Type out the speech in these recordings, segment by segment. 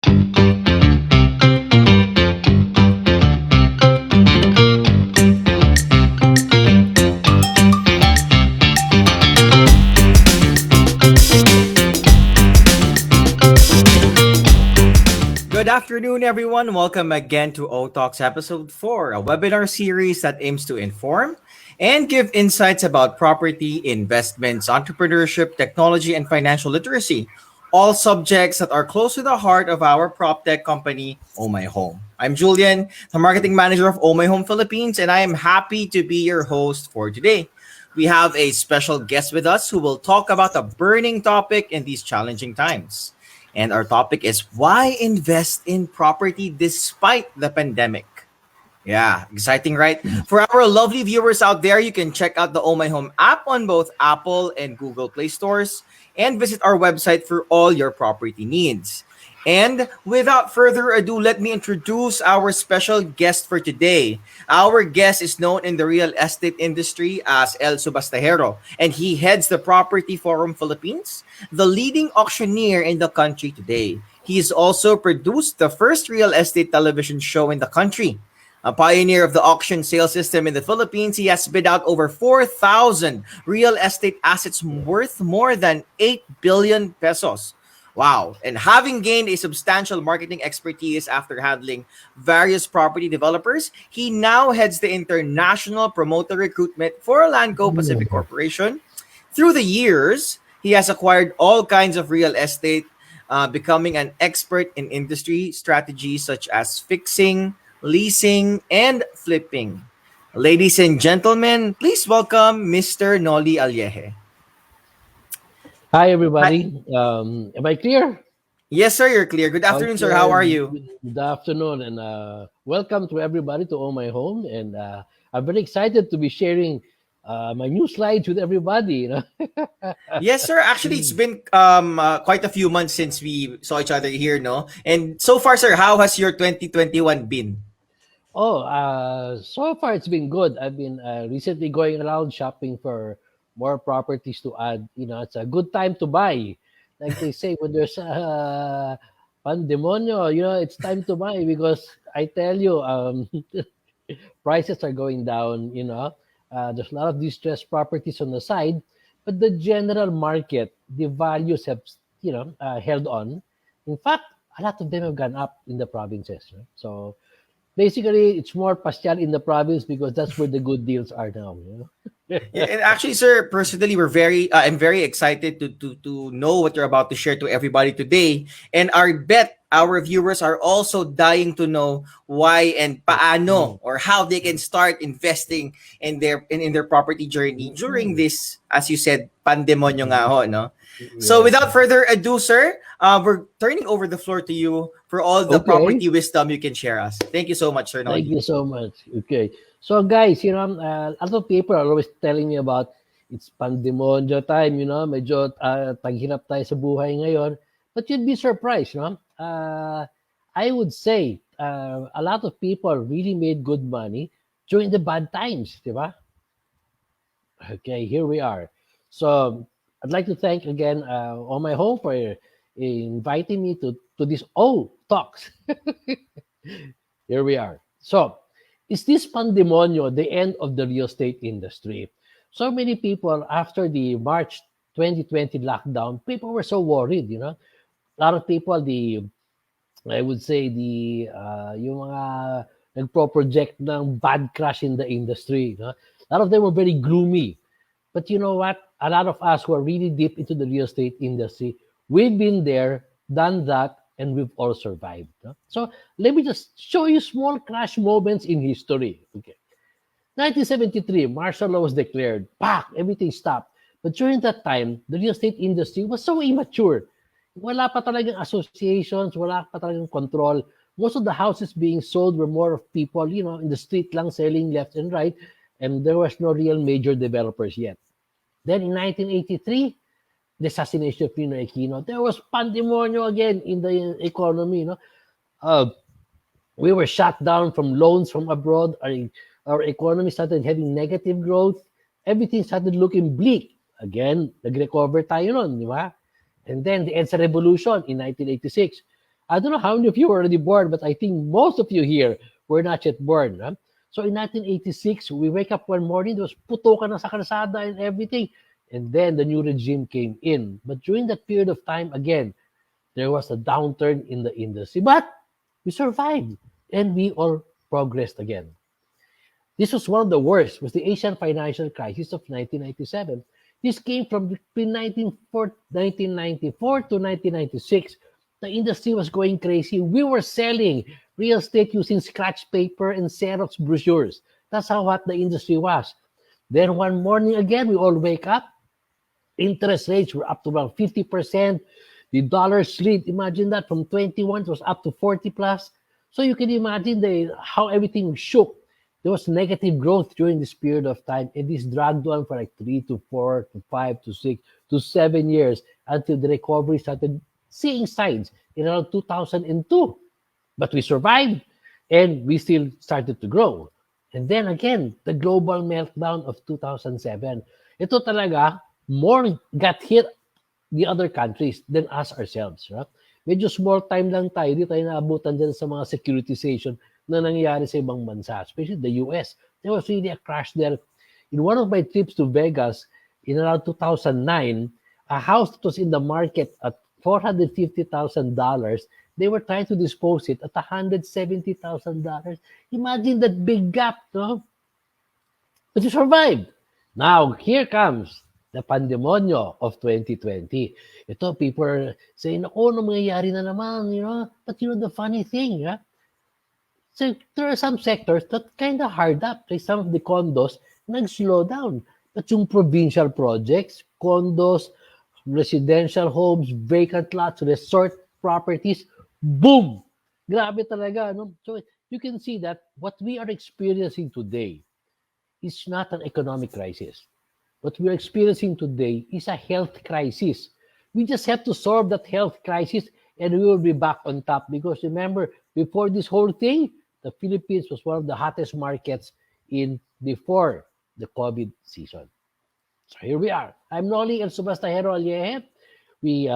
Good afternoon, everyone. Welcome again to Ohtalks Episode 4, a webinar series that aims to inform and give insights about property, investments, entrepreneurship, technology, and financial literacy. All subjects that are close to the heart of our prop tech company, Oh My Home. I'm Julian, the marketing manager of Ohmyhome Philippines, and I am happy to be your host for today. We have a special guest with us who will talk about a burning topic in these challenging times. And our topic is why invest in property despite the pandemic? Yeah, exciting, right? For our lovely viewers out there, you can check out the Oh My Home app on both Apple and Google Play stores and visit our website for all your property needs. And without further ado, let me introduce our special guest for today. Our guest is known in the real estate industry as El Subastahero, and he heads the Property Forum Philippines, the leading auctioneer in the country today. He has also produced the first real estate television show in the country. A pioneer of the auction sales system in the Philippines, he has bid out over 4,000 real estate assets worth more than 8 billion pesos. Wow. And having gained a substantial marketing expertise after handling various property developers, he now heads the international promoter recruitment for Lanco Pacific Corporation. Through the years, he has acquired all kinds of real estate, becoming an expert in industry strategies such as fixing, leasing, and flipping. Ladies and gentlemen, please welcome Mr. Noli Alieje. Hi, Hi. everybody. Am I clear? Yes, sir, you're clear. Good afternoon, sir. How are you? Good afternoon, and welcome to everybody to All My Home. And I'm very excited to be sharing my new slides with everybody. Yes, sir. Actually, it's been quite a few months since we saw each other here, no? And so far, sir, how has your 2021 been? So far it's been good. I've been recently going around shopping for more properties to add. It's a good time to buy. Like they say, when there's a pandemonio, it's time to buy because I tell you, prices are going down. There's a lot of distressed properties on the side, but the general market, the values have held on. In fact, a lot of them have gone up in the provinces. Right? So basically, it's more pasyal in the province because that's where the good deals are now. Yeah, and actually, sir, personally, I'm very excited to know what you're about to share to everybody today. And I bet our viewers are also dying to know why and paano or how they can start investing in their property journey during this, as you said, pandemonyo nga ho, no? So Yes. without further ado, sir, we're turning over the floor to you for all the Okay. property wisdom you can share us. Thank you so much, sir Thank Noli. you so much. Okay. So guys, a lot of people are always telling me about it's pandemonyo time, medyo taghirap tayo sa buhay ngayon. But you'd be surprised, I would say a lot of people really made good money during the bad times, di ba? Okay, here we are. So I'd like to thank again On My Home for inviting me to this talks. Here we are. So, is this pandemonio the end of the real estate industry? So many people after the March 2020 lockdown, people were so worried, A lot of people, I would say yung mga nagpo-project ng bad crash in the industry, A lot of them were very gloomy. But you know what? A lot of us who are really deep into the real estate industry, we've been there, done that, and we've all survived. So let me just show you small crash moments in history. Okay. 1973, martial law was declared. Everything stopped. But during that time, the real estate industry was so immature. Wala pa talagang associations, wala pa talagang control. Most of the houses being sold were more of people, in the street lang selling left and right, and there was no real major developers yet. Then in 1983, the assassination of Pinoy Aquino, there was pandemonio again in the economy. We were shut down from loans from abroad. Our economy started having negative growth. Everything started looking bleak. Again, nag-recover tayo nun, di ba? And then the EDSA revolution in 1986. I don't know how many of you were already born, but I think most of you here were not yet born. Huh? So in 1986, we wake up one morning, there was putukan na sa kalsada and everything. And then the new regime came in. But during that period of time, again, there was a downturn in the industry. But we survived and we all progressed again. This was one of the worst, was the Asian financial crisis of 1997. This came from between 1994 to 1996. The industry was going crazy. We were selling real estate using scratch paper and Xerox brochures. That's how hot the industry was. Then one morning again, we all wake up. Interest rates were up to around 50%. The dollar slid. Imagine that from 21 it was up to 40 plus. So you can imagine how everything shook. There was negative growth during this period of time, and this dragged on for like 3 to 4 to 5 to 6 to 7 years until the recovery started seeing signs in around 2002. But we survived, and we still started to grow. And then again, the global meltdown of 2007. Ito talaga, more got hit the other countries than us ourselves. Right? Medyo small time lang tayo, di tayo naabutan dyan sa mga securitization na nangyayari sa ibang bansa, especially the US. There was really a crash there. In one of my trips to Vegas in around 2009, a house that was in the market at $450,000, they were trying to dispose it at $170,000. Imagine that big gap, no? But you survived. Now, here comes the pandemonyo of 2020. Ito, people are saying, oh, ano mangyayari na naman, you know? But you know, the funny thing, yeah? So there are some sectors that kind of hard up. Like some of the condos, nag-slow down. But yung provincial projects, condos, residential homes, vacant lots, resort properties, boom! Grabe talaga. No? So you can see that what we are experiencing today is not an economic crisis. What we are experiencing today is a health crisis. We just have to solve that health crisis and we will be back on top. Because remember, before this whole thing, the Philippines was one of the hottest markets in before the COVID season. So here we are. I'm Noli El Subastahero Alieje. We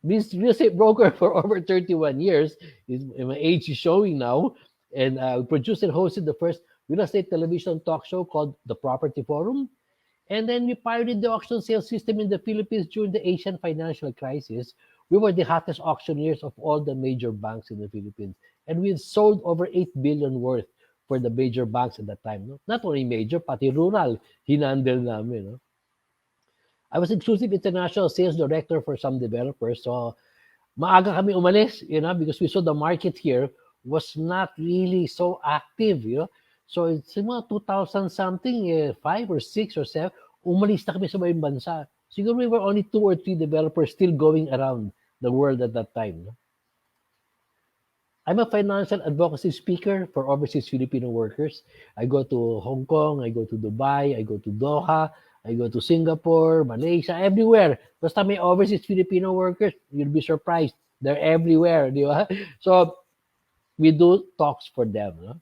been real estate broker for over 31 years. My age is showing now. And we produced and hosted the first real estate television talk show called The Property Forum. And then we pioneered the auction sales system in the Philippines during the Asian financial crisis. We were the hottest auctioneers of all the major banks in the Philippines. And we sold over 8 billion worth for the major banks at that time. No? Not only major, pati rural, hinandle namin. No? I was exclusive international sales director for some developers. So maaga kami umalis, you know, because we saw the market here was not really so active, you know. So it's mga 2000 something, 5 or 6 or 7, umalis na kami sa ibang bansa. Siguro we were only 2 or 3 developers still going around the world at that time. No? I'm a financial advocacy speaker for overseas Filipino workers. I go to Hong Kong, I go to Dubai, I go to Doha, I go to Singapore, Malaysia, everywhere. Basta may overseas Filipino workers, you'll be surprised. They're everywhere, di ba? So, we do talks for them. No?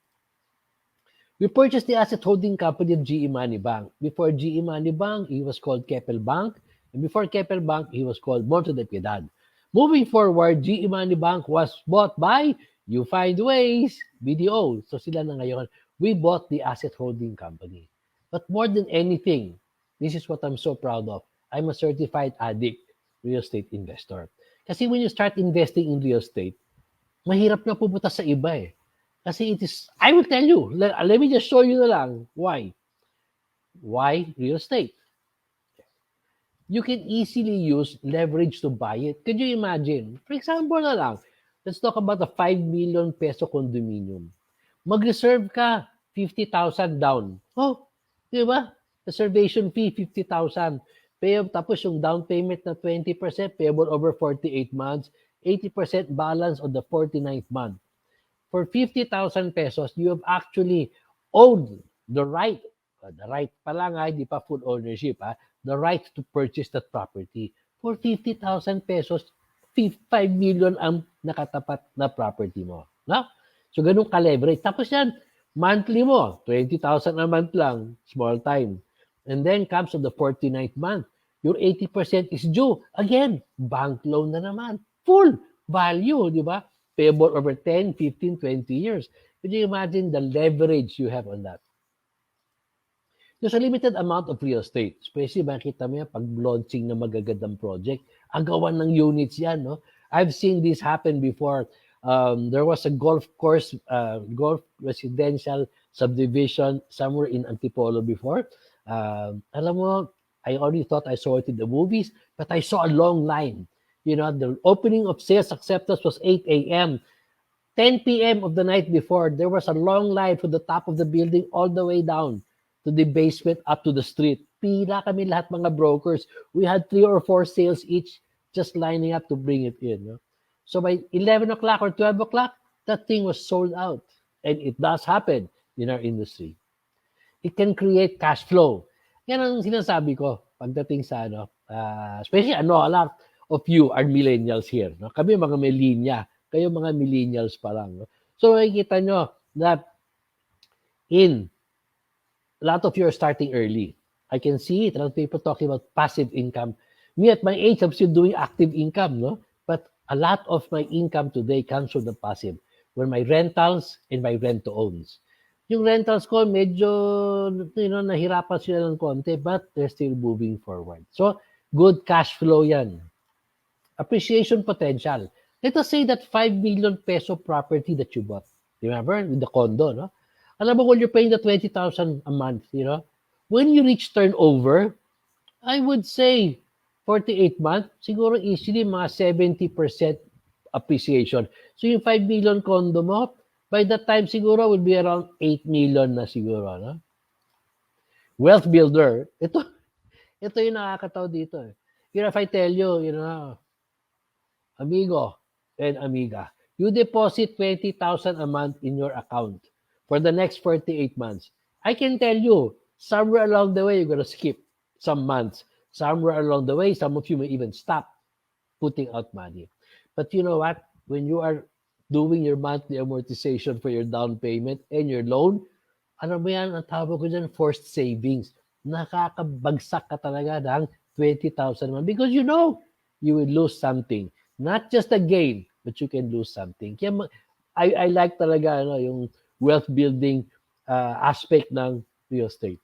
We purchased the asset holding company of GE Money Bank. Before GE Money Bank, he was called Keppel Bank. And before Keppel Bank, he was called Monte de Piedad. Moving forward, GE Money Bank was bought by You Find Ways, BDO. So sila na ngayon. We bought the asset holding company. But more than anything, this is what I'm so proud of. I'm a certified addict real estate investor. Kasi when you start investing in real estate, mahirap na pupunta sa iba eh. Kasi it is, I will tell you, let me just show you na lang why. Why real estate? You can easily use leverage to buy it. Could you imagine? For example na lang, let's talk about a 5 million peso condominium. Mag-reserve ka, 50,000 down. Oh, di ba? Reservation fee, 50,000. Tapos yung down payment na 20% payable over 48 months, 80% balance on the 49th month. For 50,000 pesos, you have actually owned the right pa lang, hindi pa full ownership, the right to purchase that property. For 50,000 pesos, 5 million ang nakatapat na property mo. No? So, ganun ka-leverage. Tapos yan, monthly mo, 20,000 a month lang, small time. And then comes on the 49th month, your 80% is due. Again, bank loan na naman. Full. value, di ba? Payable over 10, 15, 20 years. Can you imagine the leverage you have on that? There's a limited amount of real estate. Especially makita mo yan pag launching ng magagandang project. Agawan ng units yan, no? I've seen this happen before. There was a golf course, golf residential subdivision somewhere in Antipolo before. Alam mo, I already thought I saw it in the movies, but I saw a long line. You know, the opening of sales acceptance was 8 a.m. 10 p.m. of the night before, there was a long line from the top of the building all the way down to the basement up to the street. Pila kami lahat mga brokers. We had 3 or 4 sales each just lining up to bring it in. No? So by 11 o'clock or 12 o'clock, that thing was sold out. And it does happen in our industry. It can create cash flow. Yan ang sinasabi ko pagdating sa ano, especially a lot of you are millennials here. No? Kami mga may linya. Kayo mga millennials pa lang. No? So makikita nyo that in a lot of you are starting early. I can see it. A lot of people talking about passive income. Me at my age, I'm still doing active income, no? But a lot of my income today comes from the passive, where my rentals and my rent-to-owns. Yung rentals ko, medyo, nahirapan sila ng konti, but they're still moving forward. So, good cash flow yan. Appreciation potential. Let us say that 5 million peso property that you bought. Remember, with the condo, no? Alam mo, when you're paying the 20,000 a month, when you reach turnover, I would say 48 months, siguro easily mga 70% appreciation. So yung 5 million condo mo, by that time siguro would be around 8 million na siguro. No? Wealth builder, ito yung nakakataw dito. If I tell you, amigo and amiga, you deposit 20,000 a month in your account for the next 48 months. I can tell you, somewhere along the way, you're going to skip some months. Somewhere along the way, some of you may even stop putting out money. But you know what? When you are doing your monthly amortization for your down payment and your loan, ano mo yan, ang tawag ko dyan, forced savings. Nakakabagsak ka talaga ng 20,000 a month because you will lose something. Not just a gain, but you can lose something. Kaya I like talaga yung wealth building aspect ng real estate.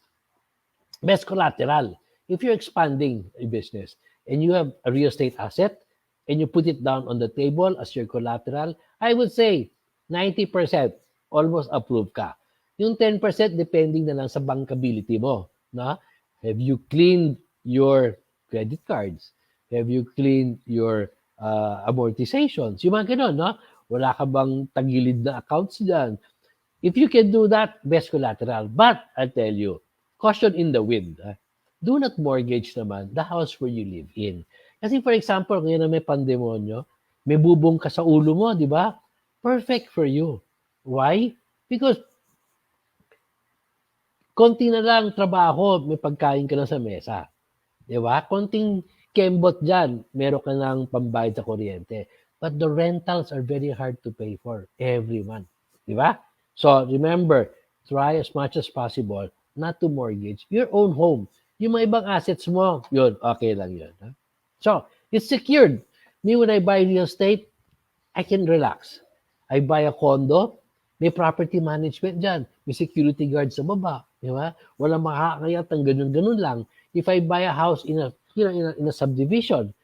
Best collateral. If you're expanding a business and you have a real estate asset and you put it down on the table as your collateral, I would say 90% almost approved ka. Yung 10% depending na lang sa bankability mo. No? Have you cleaned your credit cards? Have you cleaned your amortizations? Yung mga ganun, no? Wala ka bang tagilid na accounts dyan? If you can do that, best collateral. But, I'll tell you, caution in the wind. Do not mortgage naman the house where you live in. Kasi for example, ngayon na may pandemonyo, may bubong ka sa ulo mo, di ba? Perfect for you. Why? Because konti na lang trabaho, may pagkain ka na sa mesa. Di ba? Konting kembot dyan, meron ka ng pambayad sa kuryente. But the rentals are very hard to pay for every month. Di ba? So remember, try as much as possible not to mortgage your own home. Yung mga ibang assets mo, yun, okay lang yun. Huh? So, it's secured. Me, when I buy real estate, I can relax. I buy a condo, may property management dyan. May security guard sa baba. Di ba? Walang makakayat ang ganun-ganun lang. If I buy a house in a subdivision,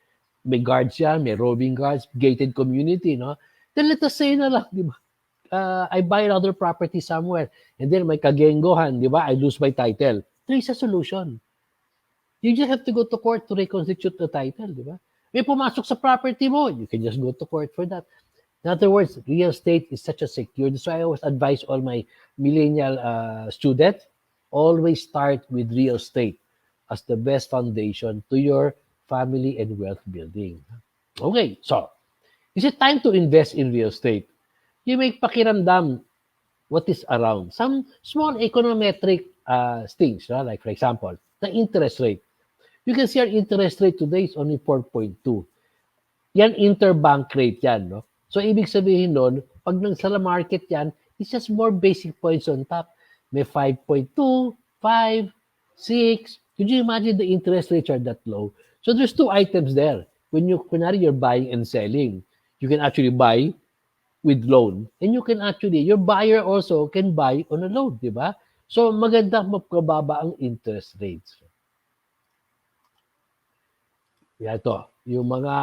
may guards yan, may roving guards, gated community, no? Then let us say na lang, di ba? I buy another property somewhere and then may kagenggohan, di ba? I lose my title. There is a solution. You just have to go to court to reconstitute the title, di ba? May pumasok sa property mo, you can just go to court for that. In other words, real estate is such a secure. So I always advise all my millennial students, always start with real estate as the best foundation to your family and wealth building. Okay, so is it time to invest in real estate? You may pakiramdam what is around. Some small econometric things, like for example, the interest rate. You can see our interest rate today is only 4.2. Yan interbank rate yan, no? So, ibig sabihin nun, pag nagsala market yan, it's just more basic points on top. May 5.2, 5, 6. Could you imagine the interest rates are that low? So, there's two items there. When you're buying and selling, You can actually buy with loan. And you can actually, your buyer also can buy on a loan, di ba? So, maganda mapababa ang interest rates. Yan to, yung mga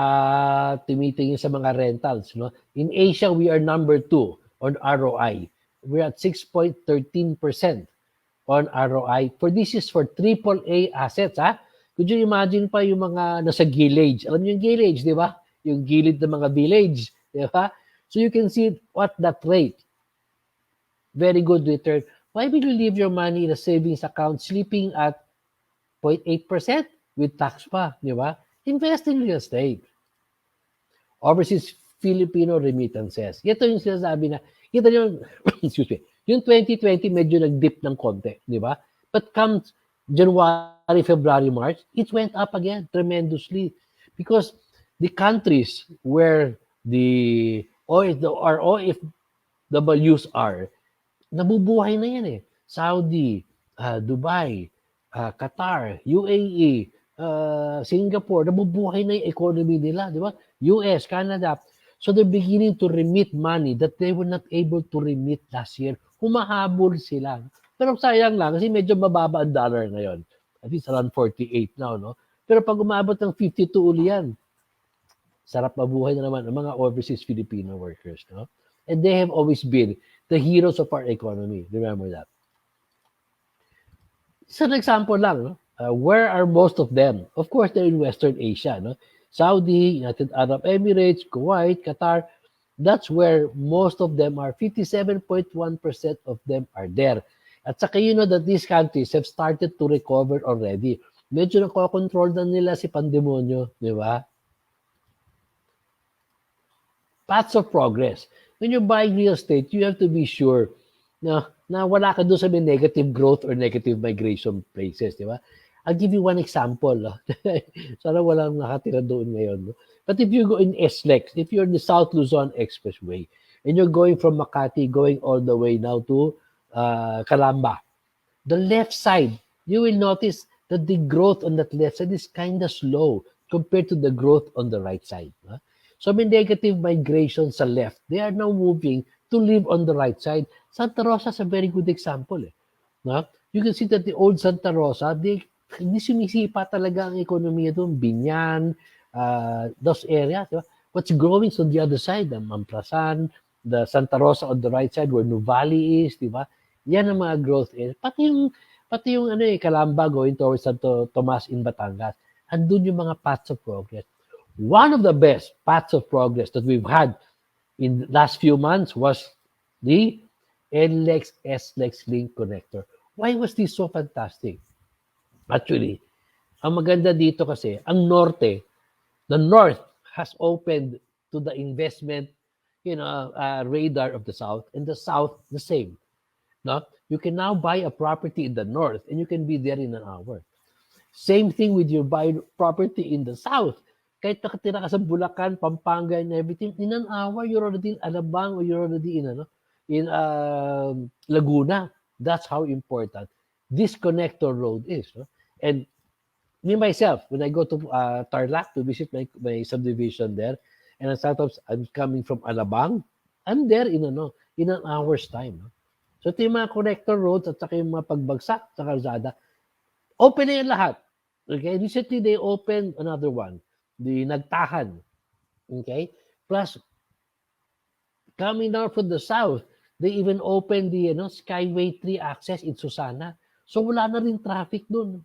tumitingin sa mga rentals. No? In Asia, we are number 2 on ROI. We're at 6.13% on ROI. For this is for AAA assets. Ha? Could you imagine pa yung mga nasa village? Alam niyo yung village, di ba? Yung gilid ng mga village. Di ba? So you can see what that rate. Very good return. Why will you leave your money in a savings account sleeping at 0.8% with tax pa? Di ba? Invest in real estate. Overseas Filipino remittances. Ito yung sinasabi na, kita nyo, excuse me, yung 2020 medyo nag-dip ng konti, di ba? But come January, February, March, it went up again tremendously because the countries where the OFWs are, nabubuhay na yan eh. Saudi, Dubai, Qatar, UAE, Singapore, nabubuhay na yung economy nila, di ba? US, Canada. So they're beginning to remit money that they were not able to remit last year. Humahabol sila. Pero sayang lang kasi medyo mababa ang dollar ngayon. At least around 48 now, no? Pero pag umabot ng 52 uli yan, sarap mabuhay na naman ang mga overseas Filipino workers, no? And they have always been the heroes of our economy. Remember that. So an example lang, no? Where are most of them? Of course, they're in Western Asia, no? Saudi, United Arab Emirates, Kuwait, Qatar. That's where most of them are. 57.1% of them are there. At saka you know that these countries have started to recover already. Medyo nakokontrol na nila si pandemonyo, di ba? Paths of progress. When you're buying real estate, you have to be sure na wala ka doon sa may negative growth or negative migration places, di ba? I'll give you one example. Sana walang nakatira doon ngayon. No? But if you go in SLEX, if you're in the South Luzon Expressway, and you're going from Makati, going all the way now to Calamba, the left side, you will notice that the growth on that left side is kind of slow compared to the growth on the right side. No? So may negative migration sa left. They are now moving to live on the right side. Santa Rosa is a very good example. No? You can see that the old Santa Rosa, hindi sumisipa talaga ang ekonomiya doon. Binyan, those areas. Diba? What's growing is on the other side, the Mamprasan, the Santa Rosa on the right side where Nuvali is, di ba? Yan ang mga growth areas. Pati yung Calamba going towards Santo Tomas in Batangas. Andun yung mga paths of progress. One of the best paths of progress that we've had in the last few months was the NLEX SLEX link connector. Why was this so fantastic? Actually, ang maganda dito kasi, ang the north has opened to the investment, radar of the south, and the south the same. No? You can now buy a property in the north, and you can be there in an hour. Same thing with your buy property in the south. Kahit nakatira ka sa Bulacan, Pampanga, and everything, in an hour, you're already in Alabang or you're already in Laguna. That's how important this connector road is. No? And me myself, when I go to Tarlac to visit my subdivision there, and sometimes I'm coming from Alabang, I'm there in an hour's time. No? So ito yung mga connector roads at saka yung mga pagbagsak sa kalsada, open na yan lahat. Okay? Recently, they opened another one, the Nagtahan. Okay? Plus, coming down from the south, they even opened the Skyway 3 access in Susana. So wala na rin traffic dun.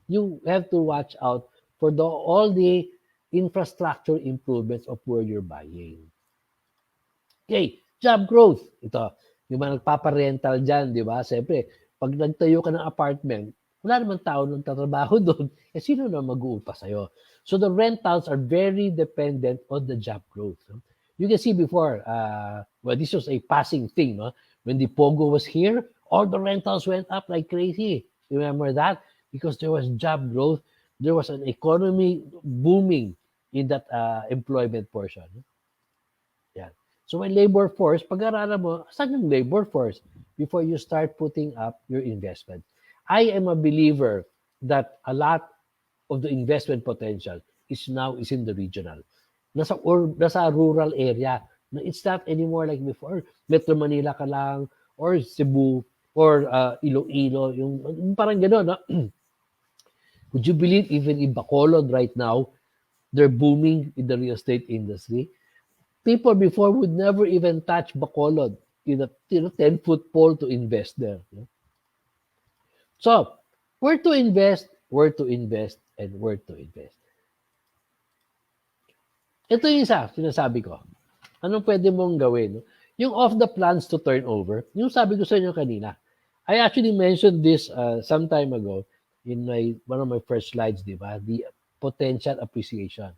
You have to watch out for all the infrastructure improvements of where you're buying. Okay, job growth. Ito, yung mga nagpaparental dyan, di ba? Siyempre, pag nagtayo ka ng apartment, wala namang tao nang tatrabaho doon. Eh, sino na mag-uupa sa'yo? So the rentals are very dependent on the job growth. You can see before, this was a passing thing. No? When the Pogo was here, all the rentals went up like crazy. Remember that? Because there was job growth. There was an economy booming in that employment portion. Yeah. So when labor force, pag-aralan mo, saan yung labor force before you start putting up your investment? I am a believer that a lot of the investment potential is in the regional. nasa rural area. No, it's not anymore like before. Metro Manila ka lang, or Cebu, or Iloilo, yung parang gano'n. No? Would you believe even in Bacolod right now, they're booming in the real estate industry? People before would never even touch Bacolod in a 10-foot pole to invest there. No? So, where to invest, and where to invest. Ito yung isa, sinasabi ko. Anong pwede mong gawin? No? Yung off the plans to turn over, yung sabi ko sa inyo kanina. I actually mentioned this some time ago in one of my first slides, di ba? The potential appreciation.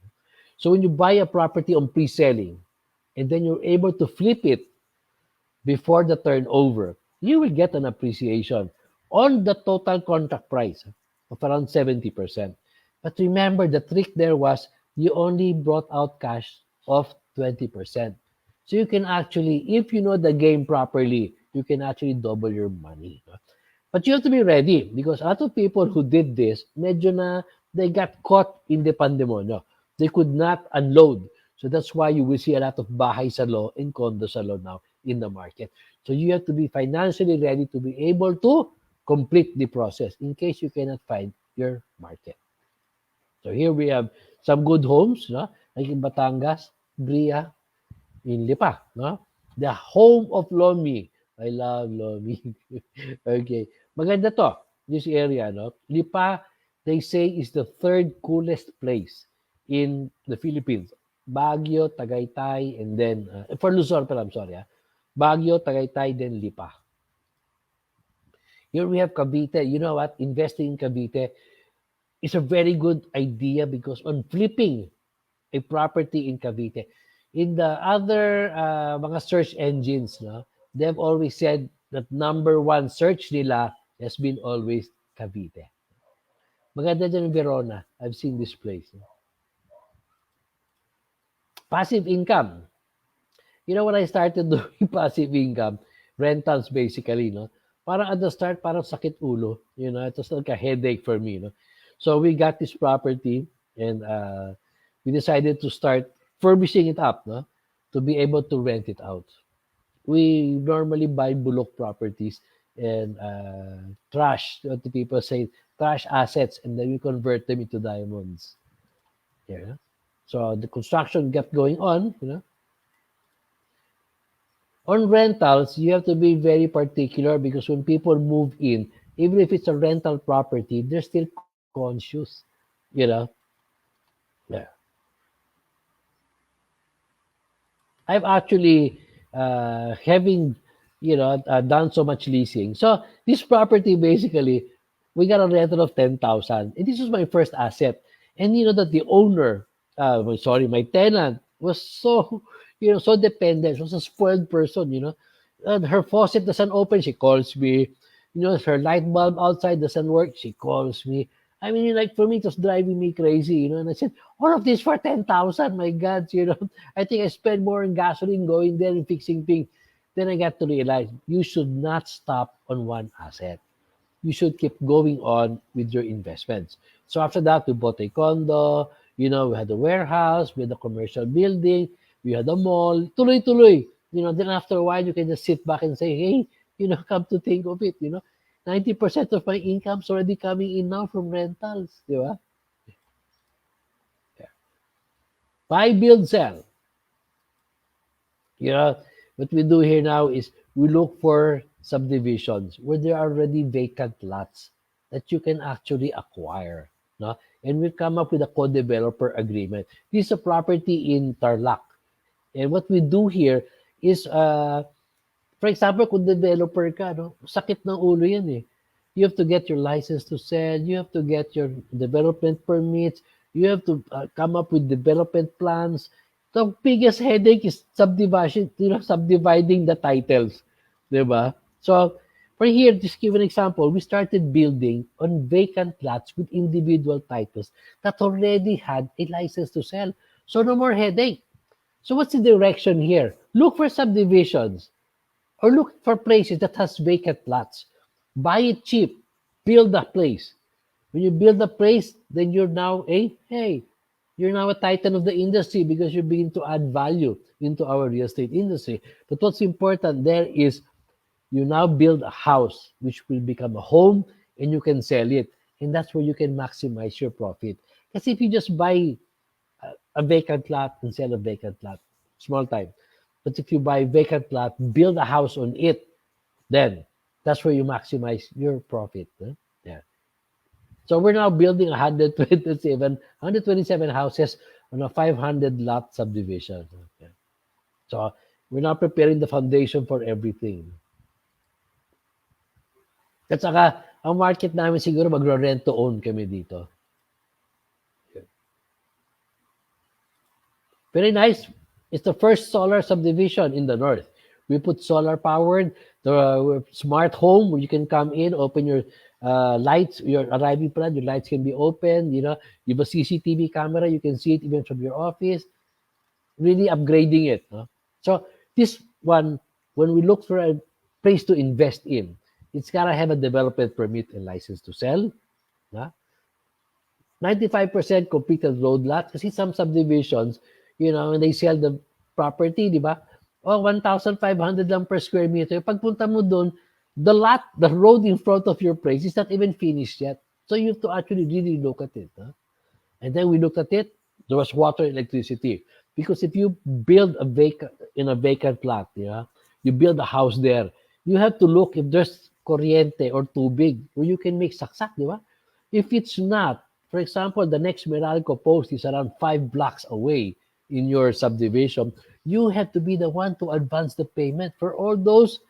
So when you buy a property on pre-selling, and then you're able to flip it before the turnover, you will get an appreciation on the total contract price of around 70%. But remember, the trick there was you only brought out cash of 20%. So you can actually, if you know the game properly, you can actually double your money. But you have to be ready because a lot of people who did this, medyo na they got caught in the pandemonyo. They could not unload. So that's why you will see a lot of bahay sa law and condo sa law now in the market. So you have to be financially ready to be able to complete the process in case you cannot find your market. So here we have some good homes, no? Like in Batangas, Bria, in Lipa, no? The home of Lomi. I love Lomi. Okay. Maganda to, this area, no? Lipa, they say, is the third coolest place in the Philippines. Baguio, Tagaytay, and then, for Luzon, pero I'm sorry, Baguio, Tagaytay, then Lipa. Here we have Cavite. You know what? Investing in Cavite is a very good idea because on flipping a property in Cavite, in the other mga search engines, no, they've always said that number one search nila has been always Cavite. Maganda dyan in Verona. I've seen this place. Passive income. You know, when I started doing passive income, rentals basically, no? Parang at the start, parang sakit ulo. You know, it was like a headache for me, no? So we got this property and we decided to start furbishing it up, no? To be able to rent it out. We normally buy bulok properties and trash, what the people say, trash assets, and then we convert them into diamonds. Yeah. So the construction kept going on, you know. On rentals, you have to be very particular because when people move in, even if it's a rental property, they're still conscious, you know. Yeah. I've actually having done so much leasing. So this property basically, we got a rental of 10,000, and this was my first asset. And you know that the owner, my tenant was so so dependent. She was a spoiled person. You know, and her faucet doesn't open, she calls me. You know, her light bulb outside doesn't work, she calls me. I mean, like for me, it was driving me crazy. You know, and I said, all of this for 10,000. My God, you know, I think I spend more on gasoline going there and fixing things. Then I got to realize you should not stop on one asset. You should keep going on with your investments. So after that, we bought a condo. You know, we had a warehouse, we had a commercial building, we had a mall. Tuloy-tuloy. You know, then after a while, you can just sit back and say, hey, you know, come to think of it, you know, 90% of my income's already coming in now from rentals. Di ba? Yeah. Buy, build, sell. You know, what we do here now is we look for subdivisions where there are already vacant lots that you can actually acquire. No? And we come up with a co-developer agreement. This is a property in Tarlac. And what we do here is, for example, kung developer ka, no? Sakit ng ulo yan eh. You have to get your license to sell. You have to get your development permits. You have to come up with development plans. The biggest headache is subdivision, you know, subdividing the titles. Diba? So, for here, just give an example, we started building on vacant lots with individual titles that already had a license to sell. So, no more headache. So, what's the direction here? Look for subdivisions or look for places that has vacant lots. Buy it cheap. Build a place. When you build a place, then you're now hey, you're now a titan of the industry because you begin to add value into our real estate industry. But what's important there is you now build a house which will become a home and you can sell it. And that's where you can maximize your profit. Because if you just buy a vacant lot and sell a vacant lot, small time. But if you buy vacant lot, build a house on it, then that's where you maximize your profit. Huh? Yeah. So we're now building 127 houses on a 500 lot subdivision. Okay. So we're now preparing the foundation for everything. At saka, ang market namin siguro magro-rent to own kami dito. Very nice. It's the first solar subdivision in the north. We put solar powered, the smart home where you can come in, open your lights, your arriving plan, your lights can be open. You have a CCTV camera, you can see it even from your office. Really upgrading it. No? So this one, when we look for a place to invest in, it's gotta have a development permit and license to sell. No? 95% completed road lot kasi some subdivisions, when they sell the property, di ba? Oh, 1,500 lang per square meter. Pagpunta mo doon, the road in front of your place is not even finished yet. So you have to actually really look at it. Huh? And then we looked at it. There was water, electricity. Because if you build in a vacant lot, you build a house there, you have to look if there's kuryente or tubig where you can make saksak, di ba? If it's not, for example, the next Meralco post is around 5 blocks away in your subdivision, you have to be the one to advance the payment for all those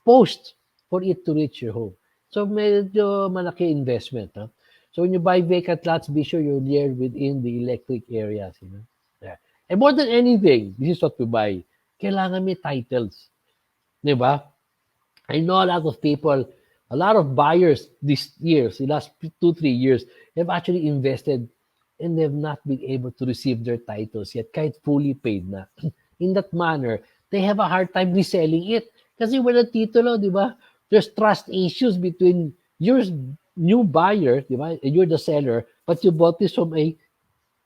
posts for it to reach your home. So medyo malaki investment. Huh? So when you buy vacant lots, be sure you're near within the electric areas. Yeah. And more than anything, this is what we buy. Kailangan may titles. Di ba? I know a lot of people, a lot of buyers this years, the last 2, 3 years, have actually invested and they've not been able to receive their titles yet, kahit fully paid na. In that manner, they have a hard time reselling it. Kasi wala titulo, di ba? There's trust issues between your new buyer, di ba? And you're the seller, but you bought this from a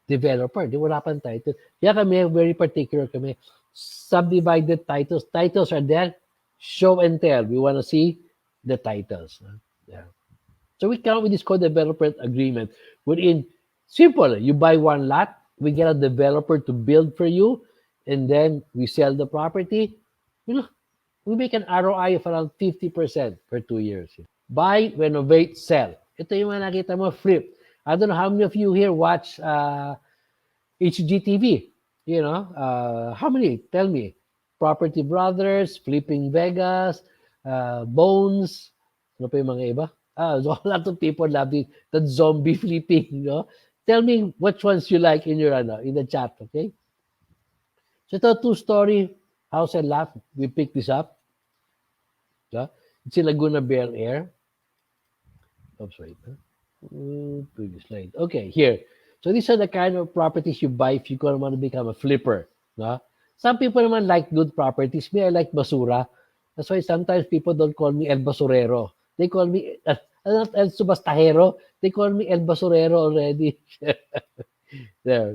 developer. Di wala pang title. Kaya kami, very particular kami. Subdivided titles. Titles are there. Show and tell. We want to see the titles. Yeah. So we come with this co-development agreement wherein simple. You buy one lot, we get a developer to build for you, and then we sell the property. We make an ROI of around 50% for 2 years. Buy, renovate, sell. Ito yung mga nakita mo, flip. I don't know how many of you here watch HGTV. How many? Tell me. Property Brothers, Flipping Vegas, Bones, ano pa yung mga iba? So a lot of people love the zombie flipping, Tell me which ones you like in the chat, okay? So ito, 2-story house and lot. We picked this up. It's in Laguna Bel Air. Oops, wait. Previous slide. Okay, here. So these are the kind of properties you buy if you want to become a flipper. Some people naman like good properties. Me, I like basura. That's why sometimes people don't call me El Basurero. They call me not El Subastahero. They call me El Basurero already. There,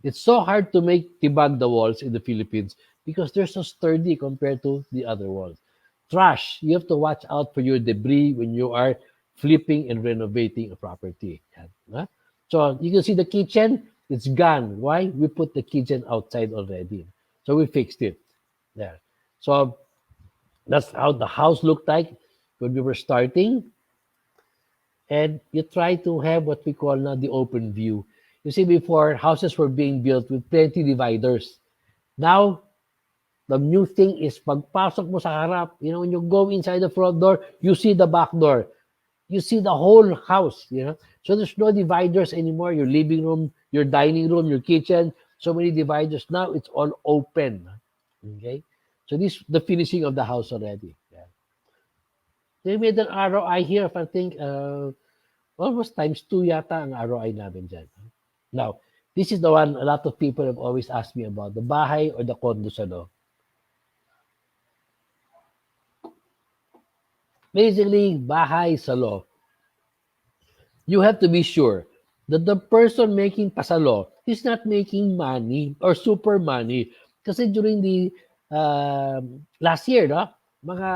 It's so hard to make tibag the walls in the Philippines because they're so sturdy compared to the other walls. Trash. You have to watch out for your debris when you are flipping and renovating a property. So you can see the kitchen, it's gone. Why? We put the kitchen outside already. So we fixed it. There. So that's how the house looked like when we were starting. And you try to have what we call now the open view. You see, before, houses were being built with plenty dividers. Now, the new thing is pagpasok mo sa harap, when you go inside the front door, you see the back door. You see the whole house, So there's no dividers anymore. Your living room, your dining room, your kitchen, so many dividers. Now it's all open. Okay? So this is the finishing of the house already. Yeah. They made an ROI here of I think almost ×2 yata ang ROI namin dyan. Now, this is the one a lot of people have always asked me about, the bahay or the condo sa loob. Basically, bahay sa loob. You have to be sure that the person making pasalo is not making money or super money. Kasi during the last year, no? Mga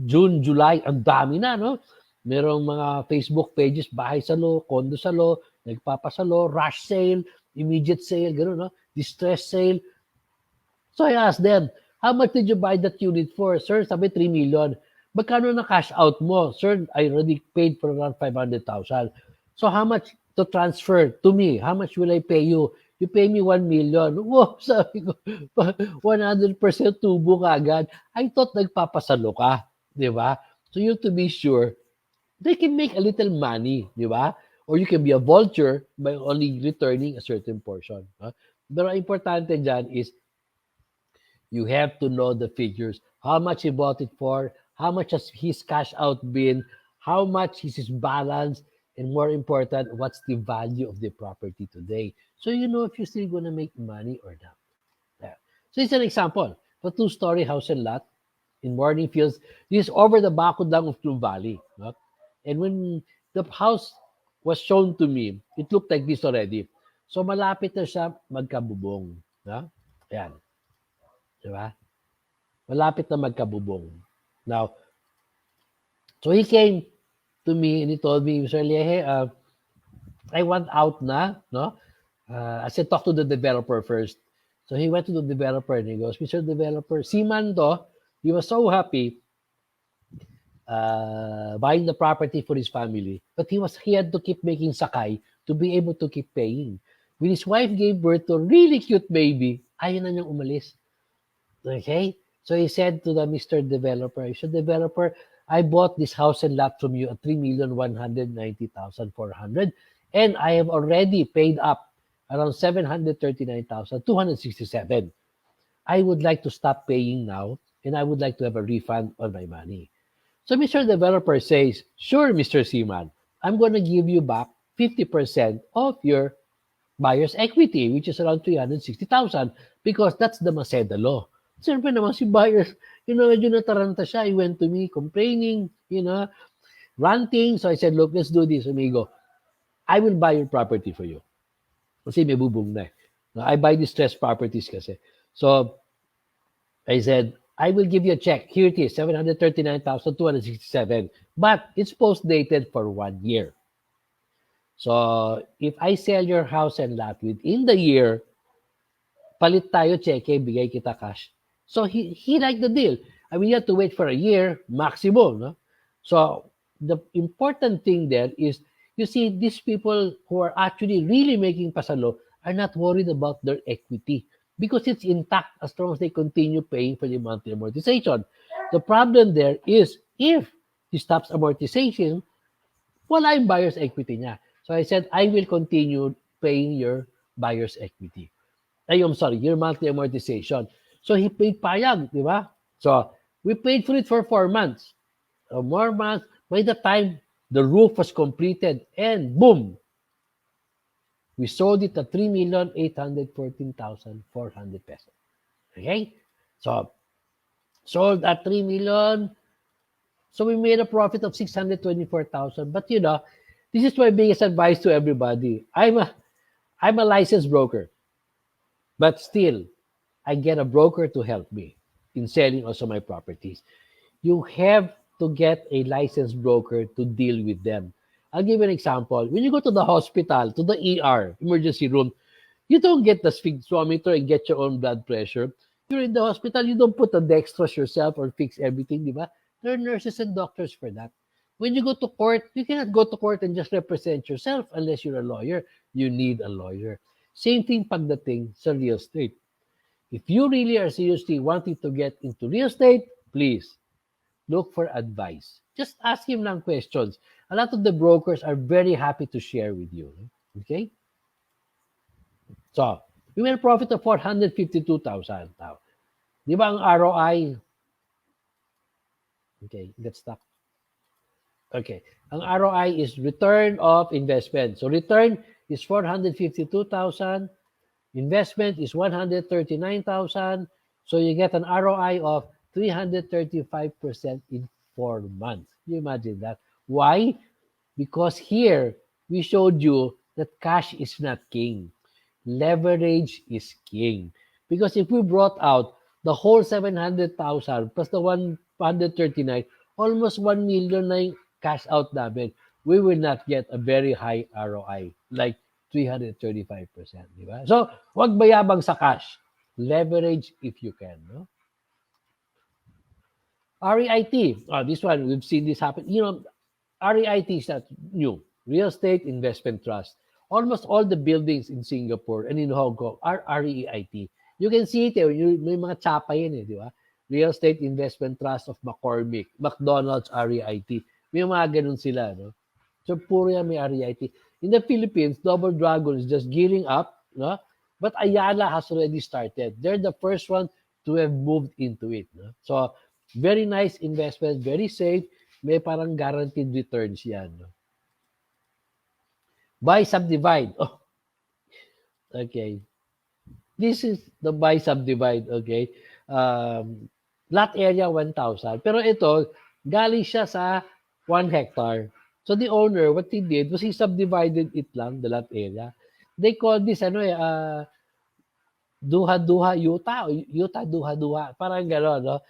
June, July, ang dami na, no? Merong mga Facebook pages, bahay salo, condo salo, nagpapasalo, rush sale, immediate sale, gano'n, no? Distress sale. So I asked them, how much did you buy that unit for? Sir, sabi 3 million. Magkano na cash out mo? Sir, I already paid for around 500,000. So how much to transfer to me? How much will I pay you? You pay me 1 million. Wow, sabi ko, 100% tubo ka agad. I thought nagpapasalo ka. Di ba? So you have to be sure they can make a little money. Di ba? Or you can be a vulture by only returning a certain portion. Huh? Pero ang importante dyan is you have to know the figures. How much he bought it for, how much has his cash out been, how much is his balance, and more important, what's the value of the property today. So you know if you're still going to make money or not. Yeah. So it's an example. A two-story house and lot in Morning Fields. This is over the Bakudang of Blue Valley. No? And when the house was shown to me, it looked like this already. So malapit na siya magkabubong. No? Ayan. Diba? Malapit na magkabubong. Now, so he came to me and he told me, Mr. Liehe, I want out na, no? I said, talk to the developer first. So he went to the developer and he goes, Mr. Developer, Seaman to, he was so happy buying the property for his family, but he had to keep making sakay to be able to keep paying. When his wife gave birth to a really cute baby, ayaw na niyang umalis. Okay? So he said to the Mr. Developer, Mr. Developer, I bought this house and lot from you at 3,190,400 and I have already paid up around 739,267. I would like to stop paying now and I would like to have a refund on my money. So Mr. Developer says, sure, Mr. Seaman, I'm going to give you back 50% of your buyer's equity, which is around 360,000 because that's the Maceda law. Siyempre naman si buyers, medyo nataranta siya. He went to me complaining, ranting. So I said, look, let's do this, amigo. I will buy your property for you. Kasi may bubong na eh. I buy distressed properties kasi. So I said, I will give you a check. Here it is, 739,267. But it's post-dated for 1 year. So if I sell your house and lot within the year, palit tayo, cheque, bigay kita cash. So he liked the deal. I mean, you have to wait for a year maximum. No? So the important thing there is, you see, these people who are actually really making pasalo are not worried about their equity because it's intact as long as they continue paying for the monthly amortization. The problem there is if he stops amortization, wala yung buyer's equity niya. So I said, I will continue paying your buyer's equity. I'm sorry, your monthly amortization. So he paid payag, di ba? So we paid for it for 4 months. More months. By the time the roof was completed and boom, we sold it at 3,814,400 pesos. Okay? So sold at 3 million. So we made a profit of 624,000. But this is my biggest advice to everybody. I'm a licensed broker. But still, I get a broker to help me in selling also my properties. You have to get a licensed broker to deal with them. I'll give you an example. When you go to the hospital, to the ER, emergency room, you don't get the sphygmomanometer and get your own blood pressure. You're in the hospital, you don't put a dextrose yourself or fix everything, di ba? There are nurses and doctors for that. When you go to court, you cannot go to court and just represent yourself unless you're a lawyer. You need a lawyer. Same thing pagdating sa real estate. If you really are seriously wanting to get into real estate, please look for advice. Just ask him lang questions. A lot of the brokers are very happy to share with you. Okay? So, we made a profit of 452,000 now. Di ba ang ROI? Okay, get stuck. Okay. Ang ROI is return of investment. So, return is 452,000. Investment is 139,000. So you get an ROI of 335% in 4 months. You imagine that? Why? Because here we showed you that cash is not king. Leverage is king. Because if we brought out the whole 700,000 plus the 139, almost 1 million na yung cash out namin, we will not get a very high ROI, like 335%. Di ba? So, wag bayabang sa cash. Leverage if you can. No? REIT. This one, we've seen this happen. REIT is not new. Real Estate Investment Trust. Almost all the buildings in Singapore and in Hong Kong are REIT. You can see it, may mga tsapa yan di ba? Real Estate Investment Trust of McCormick, McDonald's REIT. May mga ganun sila, no? So, puro yan may REIT. In the Philippines, Double Dragon is just gearing up, no? But Ayala has already started. They're the first one to have moved into it. No? So, very nice investment, very safe. May parang guaranteed returns yan. No? Buy, subdivide. Oh, okay. This is the buy, subdivide. Okay. Lot area, 1,000. Pero ito, galing siya sa 1 hectare. So the owner, what he did was he subdivided it lang, the lot area. They call this, duha-duha yuta, yuta duha-duha. Parang gano'n, no?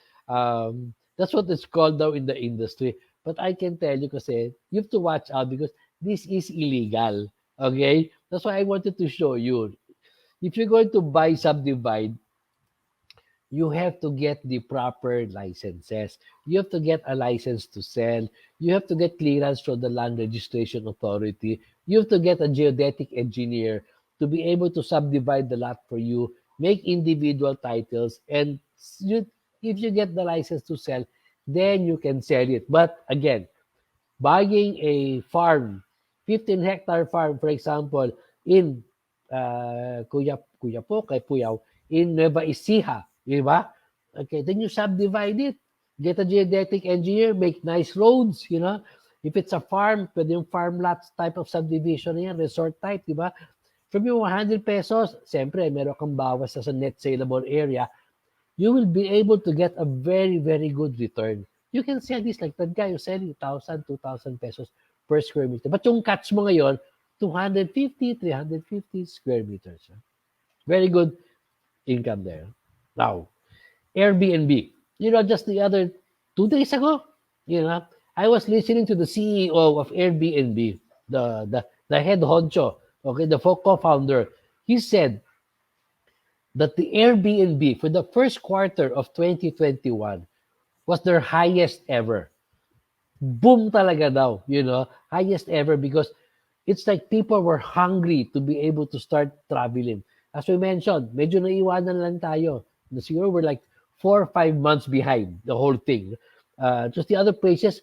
That's what it's called now in the industry. But I can tell you kasi, you have to watch out because this is illegal. Okay? That's why I wanted to show you. If you're going to buy, subdivide, you have to get the proper licenses. You have to get a license to sell. You have to get clearance from the Land Registration Authority. You have to get a geodetic engineer to be able to subdivide the lot for you, make individual titles, and if you get the license to sell, then you can sell it. But again, buying a farm, 15-hectare farm, for example, in Kuyapo, kay Puyaw, in Nueva Ecija, di ba? Okay, then you subdivide it. Get a geodetic engineer, make nice roads, If it's a farm, pwede yung farm lots type of subdivision yan, resort type, di ba? From yung 100 pesos, siyempre, meron kang bawas sa net saleable area, you will be able to get a very, very good return. You can sell this like that guy who's selling 1,000, 2,000 pesos per square meter. But yung catch mo ngayon, 250, 350 square meters. Very good income there. Now, Airbnb. Just the other 2 days ago, I was listening to the CEO of Airbnb, the head honcho, okay, the co-founder. He said that the Airbnb for the first quarter of 2021 was their highest ever. Boom talaga daw, highest ever because it's like people were hungry to be able to start traveling. As we mentioned, medyo naiwanan lang tayo. Siguro we're like 4 or 5 months behind the whole thing. Just the other places,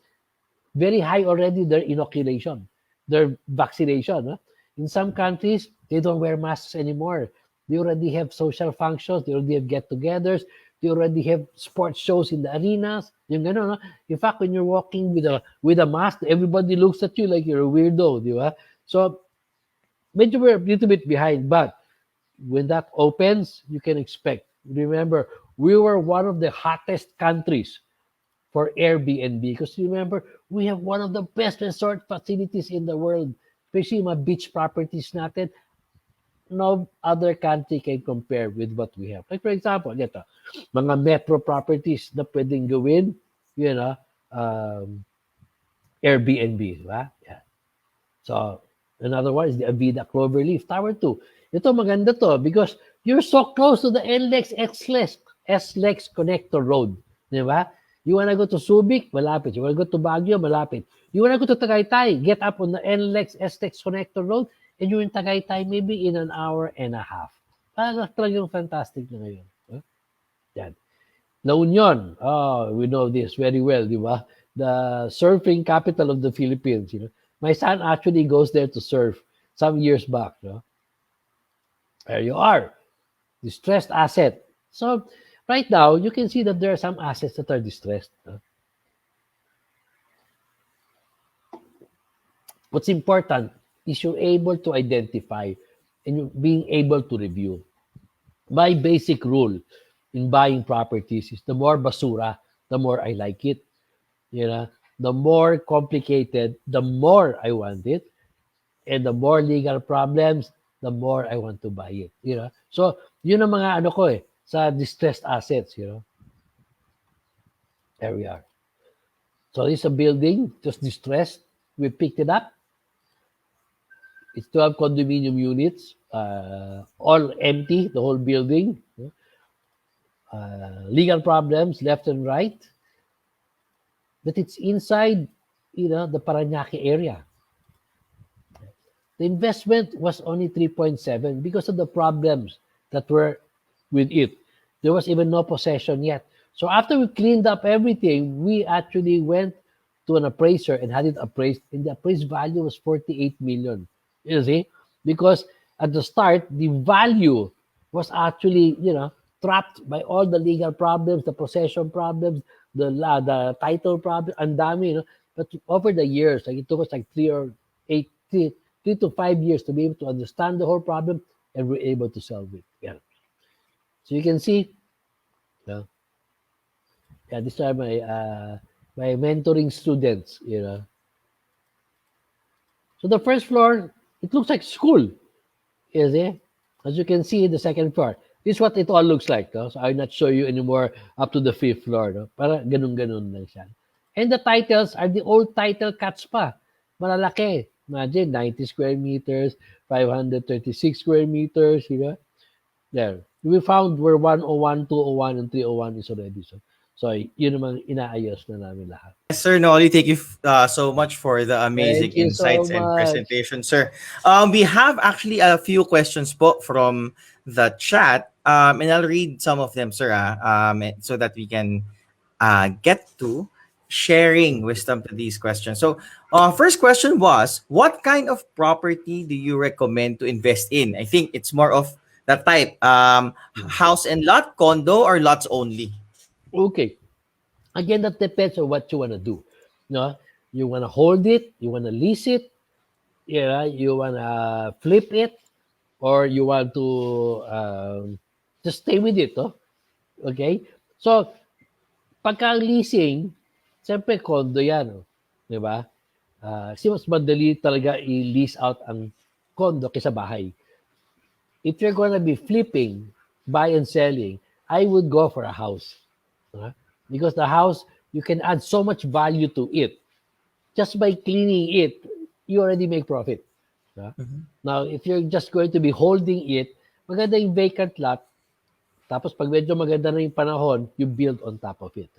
very high already their inoculation, their vaccination. In some countries, they don't wear masks anymore. They already have social functions. They already have get-togethers. They already have sports shows in the arenas. Yung gano'n, no? In fact, when you're walking with a mask, everybody looks at you like you're a weirdo, di ba? So, medyo we're a little bit behind. But when that opens, you can expect. Remember, we were one of the hottest countries for Airbnb because remember, we have one of the best resort facilities in the world. Especially mga beach properties natin. No other country can compare with what we have. Like for example, ito, mga metro properties na pwedeng gawin, Airbnb, diba? Yeah. So, another one is the Avida Cloverleaf Tower 2. Ito maganda to because you're so close to the NLEX S-Lex Connector Road, diba? You wanna go to Subic, malapit. You wanna go to Baguio, malapit. You wanna go to Tagaytay, get up on the NLEX S-Lex Connector Road, and you're in Tagaytay maybe in an hour and a half. Talagang fantastic na ngayon. Huh? Yan. La Union, we know this very well, di ba? The surfing capital of the Philippines. My son actually goes there to surf some years back. There you are. Distressed asset. So, right now, you can see that there are some assets that are distressed. What's important is you're able to identify and you're being able to review. My basic rule in buying properties is the more basura, the more I like it. The more complicated, the more I want it. And the more legal problems, the more I want to buy it. So, yun ang mga ano ko sa distressed assets. There we are. So it's a building, just distressed. We picked it up. It's 12 condominium units, all empty, the whole building. Legal problems left and right. But it's inside, the Parañaque area. The investment was only 3.7 because of the problems that were with it. There was even no possession yet. So after we cleaned up everything, we actually went to an appraiser and had it appraised, and the appraised value was 48 million. You see? Because at the start, the value was actually, trapped by all the legal problems, the possession problems, the title problem, and dami. But over the years, like it took us like 3 to 5 years to be able to understand the whole problem, and we're able to solve it. Yeah. So you can see, yeah, these are my mentoring students. So the first floor, it looks like school. Is it? As you can see, the second floor. This is what it all looks like. No? So I'll not show you anymore up to the fifth floor. No? Para ganun-ganun lang siya. And the titles are the old title cuts pa. Malalaki. Imagine, 90 square meters, 536 square meters. There. We found where 101, 201, and 301 is already. So yun naman inaayos na namin lahat. Yes, Sir Nolly, thank you so much for the amazing Thank you so insights and much. presentation, sir. We have actually a few questions po from the chat, and I'll read some of them, sir, so that we can get to sharing wisdom to these questions. So, first question was, what kind of property do you recommend to invest in? I think it's more of the type, house and lot, condo, or lots only. Okay. Again, that depends on what you want to do. You want to hold it, you want to lease it, you want to flip it, or you want to just stay with it. Okay? So, pagka leasing, siyempre condo yan. Di ba? Kasi mas madali talaga i-lease out ang condo kaysa bahay. If you're going to be flipping, buy and selling, I would go for a house. Because the house, you can add so much value to it. Just by cleaning it, you already make profit. Now, if you're just going to be holding it, maganda yung vacant lot, tapos pag medyo maganda na yung panahon, you build on top of it.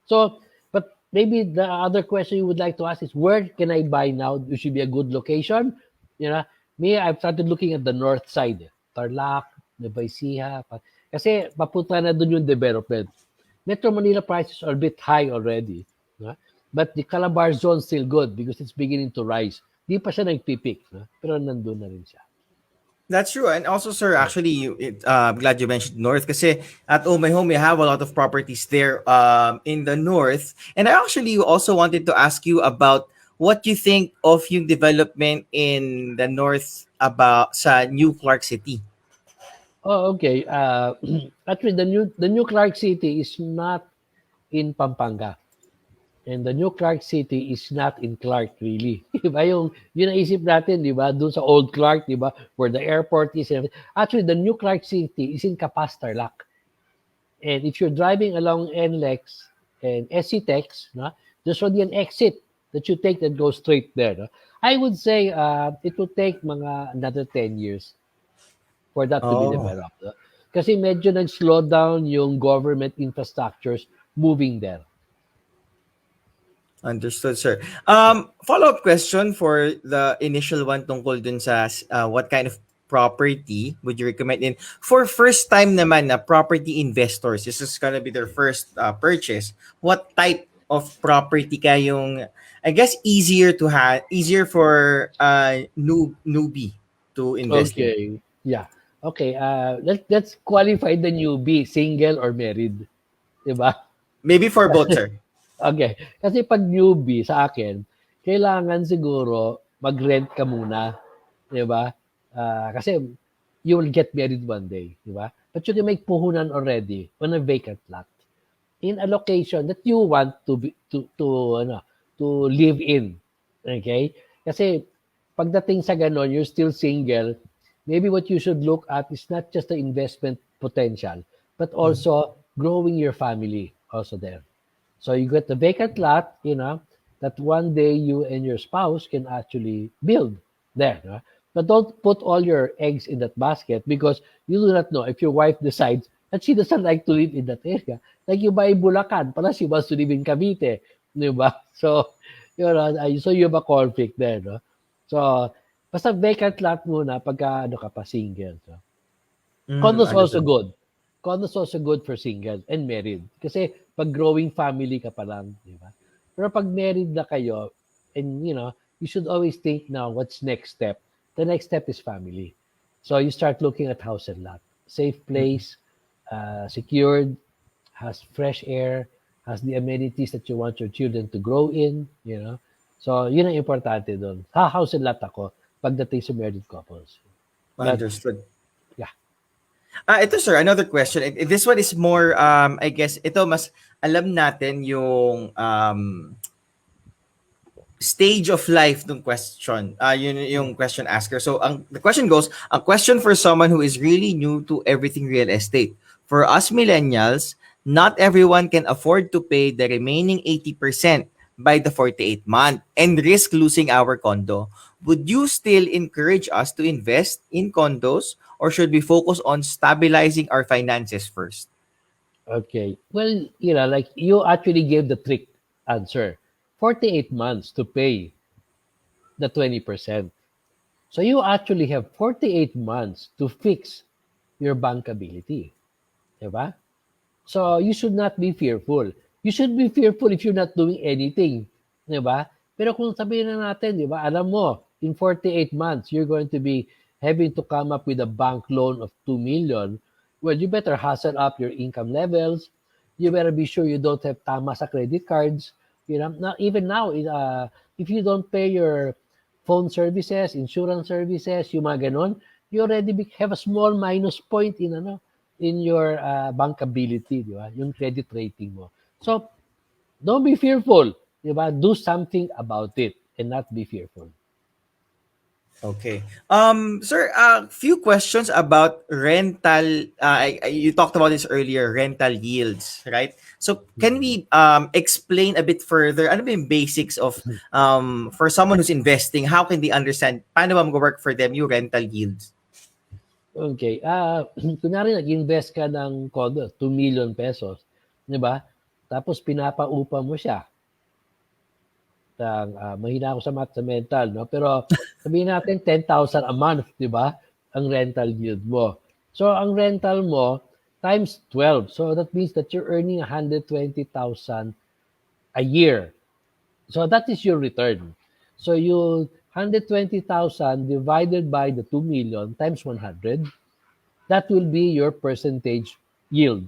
So, but maybe the other question you would like to ask is, where can I buy now? It should be a good location. Me, I've started looking at the north side. Tarlac, Nueva Ecija. Kasi papunta na dun yung development. Metro Manila prices are a bit high already. But the Calabar zone is still good because it's beginning to rise. Di pa siya nagpipik. Pero nandun na rin siya. That's true. And also, sir, actually, I'm glad you mentioned North kasi at Ohmyhome, we have a lot of properties there in the North. And I actually also wanted to ask you about what you think of yung development in the North about sa New Clark City. Oh, okay. Actually, the new Clark City is not in Pampanga. And the new Clark City is not in Clark, really. Diba? Yung naisip natin, di ba? Doon sa old Clark, di ba? Where the airport is. Actually, the new Clark City is in Capas, Tarlac. And if you're driving along NLEX and SCTEX, there's already an exit that you take that goes straight there. I would say it will take another 10 years for that to be developed. Kasi medyo nag-slow down yung government infrastructures moving there. Understood, sir. Follow-up question for the initial one tungkol dun sa what kind of property would you recommend in for first time naman na property investors. This is gonna be their first purchase. What type of property kayong, I guess, easier for newbie to invest in? Okay. Yeah. Okay. Let's qualify the newbie, single or married. Diba? Maybe for both, sir. Okay. Kasi pag newbie sa akin, kailangan siguro mag-rent ka muna. Diba? Kasi you will get married one day. Diba? But you can make puhunan already on a vacant lot in a location that you want to live in. Okay? Kasi pagdating sa ganon, you're still single, maybe what you should look at is not just the investment potential, but also growing your family also there. So you get the vacant lot, that one day you and your spouse can actually build there. No? But don't put all your eggs in that basket because you do not know if your wife decides that she doesn't like to live in that area. Like you buy Bulacan, pala she wants to live in Cavite. Di ba? So, so you have a conflict there. No? So, basta vacant lot muna pagka ano ka pa single. So. Condo's also Understood. good. Condo's also good for single and married. Kasi pag growing family ka pa lang, di ba? Pero pag married na kayo, and you should always think now, what's next step? The next step is family. So you start looking at house and lot. Safe Mhm. place, secured, has fresh air, has the amenities that you want your children to grow in. So yun ang importante doon. House and lot ako pagdating sa married couples. But Understood. yeah. Ito sir, another question. This one is more, I guess, ito mas alam natin yung stage of life ng question. Yun yung question asker. So the question goes, a question for someone who is really new to everything real estate. For us millennials, not everyone can afford to pay the remaining 80% by the 48th month and risk losing our condo. Would you still encourage us to invest in condos or should we focus on stabilizing our finances first? Okay. Well, like you actually gave the trick answer. 48 months to pay the 20%. So you actually have 48 months to fix your bankability. Diba? So you should not be fearful. You should be fearful if you're not doing anything. Diba? Pero kung sabihin na natin, diba, alam mo, in 48 months, you're going to be having to come up with a bank loan of 2 million, well, you better hustle up your income levels. You better be sure you don't have tama sa credit cards. Even now, if you don't pay your phone services, insurance services, yung mga ganon, you already have a small minus point in your bankability, di ba? Yung credit rating mo. So, don't be fearful, di ba? Do something about it and not be fearful. Okay. Sir, a few questions about rental. You talked about this earlier, rental yields, right? So, can Mhm. we explain a bit further? Ano ba yung basics of for someone who's investing? How can they understand? Paano ba mag-work for them yung rental yields? Okay. Kunyari nag-invest ka ng condo, 2 million pesos, di ba? Tapos pinapaupa mo siya. Mahina ako sa math sa mental, no? Pero sabihin natin 10,000 a month, di ba? Ang rental yield mo. So, ang rental mo times 12. So, that means that you're earning 120,000 a year. So, that is your return. So, you 120,000 divided by the 2 million times 100, that will be your percentage yield.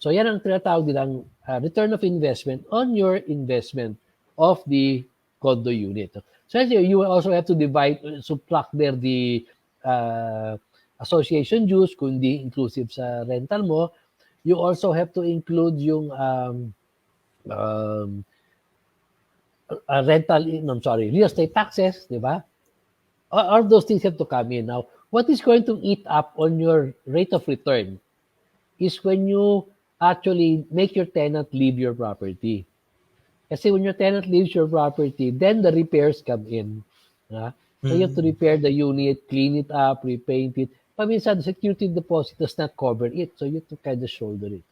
So yan ang tinatawag nilang return of investment on your investment of the condo unit. So you will also have to subtract there the uh, association dues, kundi inclusive sa rental mo. You also have to include yung um, real estate taxes, di ba? All those things have to come in. Now, what is going to eat up on your rate of return is when you actually make your tenant leave your property. Kasi when your tenant leaves your property, then the repairs come in. So you have to Mm. repair the unit, clean it up, repaint it. Paminsan, the security deposit does not cover it. So you have to kind of shoulder it.